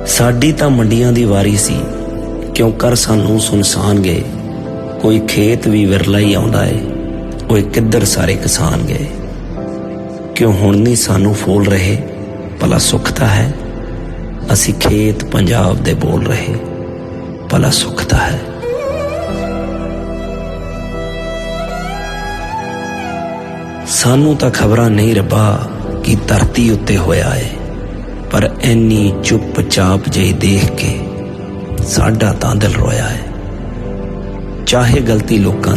साडी तां मंडियां दी वारी सी, क्यों कर सानू सुनसान गए। कोई खेत भी विरला ही आउंदा है, ओए किधर सारे किसान गए। क्यों हुण नहीं सानू फोल रहे, भला सुख तां है। असी खेत पंजाब दे बोल रहे, भला सुख तां है। सानू तां खबरां नहीं रब्बा कि धरती उत्ते होया है, पर इन्नी चुप चाप जही देख के साडा तां दिल रोया है। चाहे गलती लोकां